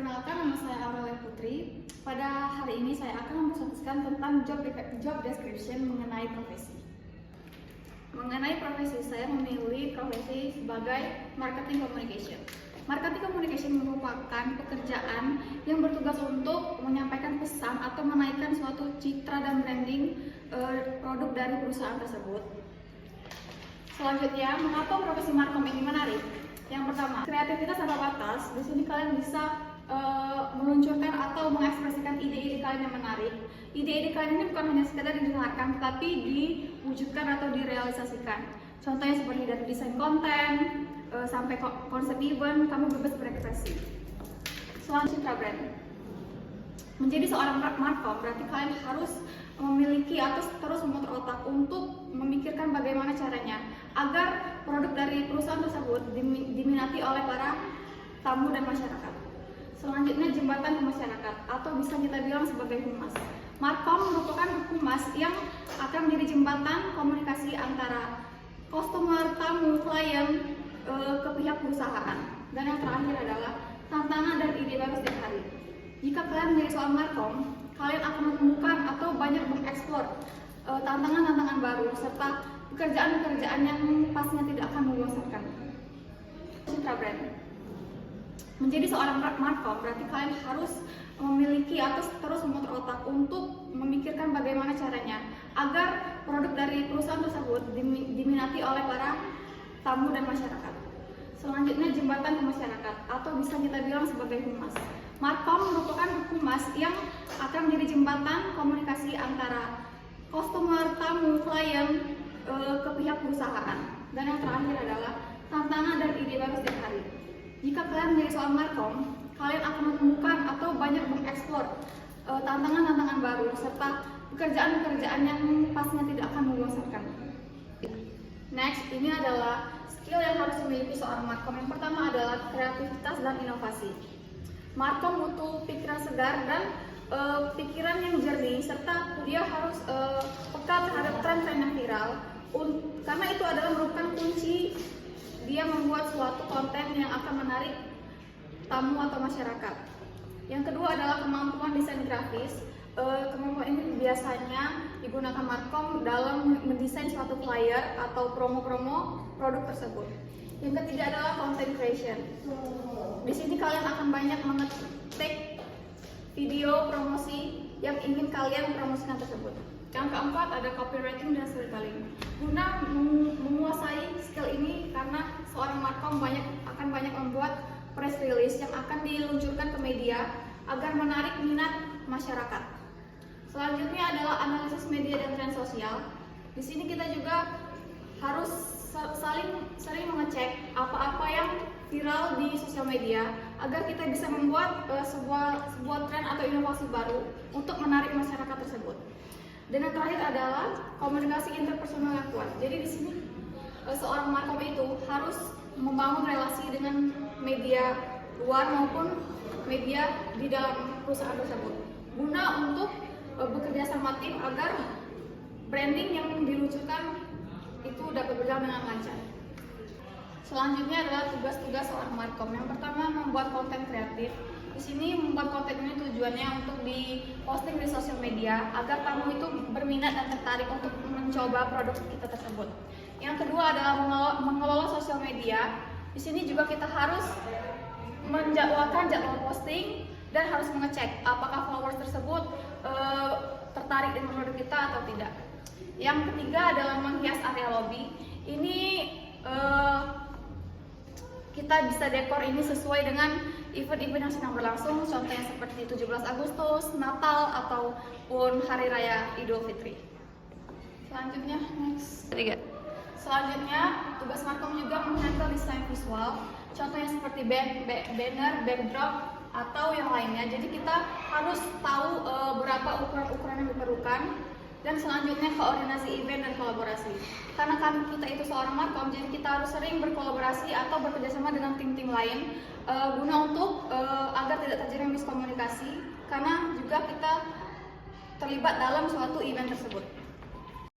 Perkenalkan, nama saya Aurelia Putri. Pada hari ini saya akan mempresentasikan tentang job description mengenai profesi. Mengenai profesi, saya memilih profesi sebagai marketing communication. Marketing communication merupakan pekerjaan yang bertugas untuk menyampaikan pesan atau menaikkan suatu citra dan branding produk dari perusahaan tersebut. Selanjutnya, mengapa profesi markom ini menarik? Yang pertama, kreativitas tanpa batas. Di sini kalian bisa meluncurkan atau mengekspresikan ide-ide kalian yang menarik. Ide-ide kalian ini bukan hanya sekedar didengarkan, tetapi diwujudkan atau direalisasikan. Contohnya seperti dari desain konten, sampai konsep event, kamu bebas berekspresi. Selanjutnya, brand. Menjadi seorang markom berarti kalian harus memiliki atau terus memutar otak untuk memikirkan bagaimana caranya agar produk dari perusahaan tersebut diminati oleh para tamu dan masyarakat. Selanjutnya, jembatan ke masyarakat atau bisa kita bilang sebagai humas. Markom merupakan humas yang akan menjadi jembatan komunikasi antara customer, tamu, klien ke pihak perusahaan. Dan yang terakhir adalah tantangan dan ide baru setiap hari. Jika kalian menjadi seorang markom, kalian akan menemukan atau banyak mengeksplor tantangan-tantangan baru serta pekerjaan-pekerjaan yang pastinya tidak akan membosankan. Citra brand. Menjadi seorang markom berarti kalian harus memiliki atau terus memutar otak untuk memikirkan bagaimana caranya agar produk dari perusahaan tersebut diminati oleh para tamu dan masyarakat. Selanjutnya, jembatan ke masyarakat atau bisa kita bilang sebagai humas. Markom merupakan humas yang akan menjadi jembatan komunikasi antara customer, tamu, klien ke pihak perusahaan. Dan yang terakhir adalah tantangan dan ide baru setiap hari. Jika kalian menjadi seorang markom, kalian akan menemukan atau banyak mengeksplor tantangan-tantangan baru serta pekerjaan-pekerjaan yang pastinya tidak akan membosankan. Next, ini adalah skill yang harus dimiliki seorang markom. Yang pertama adalah kreativitas dan inovasi. Markom butuh pikiran segar dan pikiran yang jernih serta dia harus peka terhadap tren-tren yang viral karena itu adalah merupakan kunci dia membuat suatu konten yang akan menarik tamu atau masyarakat. Yang kedua adalah kemampuan desain grafis. Kemampuan ini biasanya digunakan markom dalam mendesain suatu flyer atau promo-promo produk tersebut. Yang ketiga adalah content creation. Di sini kalian akan banyak mengetik video promosi yang ingin kalian promosikan tersebut. Yang keempat ada copywriting dan storytelling. Guna menguasai skill ini karena seorang markom akan banyak membuat press release yang akan diluncurkan ke media agar menarik minat masyarakat. Selanjutnya adalah analisis media dan tren sosial. Di sini kita juga harus sering mengecek apa-apa yang viral di sosial media agar kita bisa membuat sebuah tren atau inovasi baru untuk menarik masyarakat tersebut. Dan yang terakhir adalah komunikasi interpersonal yang kuat. Jadi di sini seorang markom itu harus membangun relasi dengan media luar maupun media di dalam perusahaan tersebut guna untuk bekerja sama tim agar branding yang diluncurkan itu dapat berjalan dengan lancar. Selanjutnya adalah tugas-tugas seorang markom. Yang pertama, membuat konten kreatif. Di sini membuat konten ini tujuannya untuk diposting di sosial media agar tamu itu berminat dan tertarik untuk mencoba produk kita tersebut. Yang kedua adalah mengelola sosial media. Di sini juga kita harus menjadwalkan jadwal posting dan harus mengecek apakah followers tersebut tertarik dengan produk kita atau tidak. Yang ketiga adalah menghias area lobby. Ini kita bisa dekor ini sesuai dengan event-event yang sedang berlangsung, contohnya seperti 17 Agustus, Natal, ataupun Hari Raya Idul Fitri. Selanjutnya, next. Selanjutnya, tugas markom juga menghandle desain visual, contohnya seperti banner, backdrop, atau yang lainnya. Jadi kita harus tahu berapa ukuran-ukuran yang diperlukan. Dan selanjutnya koordinasi event dan kolaborasi. Karena kan kita itu seorang markom, jadi kita harus sering berkolaborasi atau bekerjasama dengan tim-tim lain guna untuk agar tidak terjadi miskomunikasi. Karena juga kita terlibat dalam suatu event tersebut.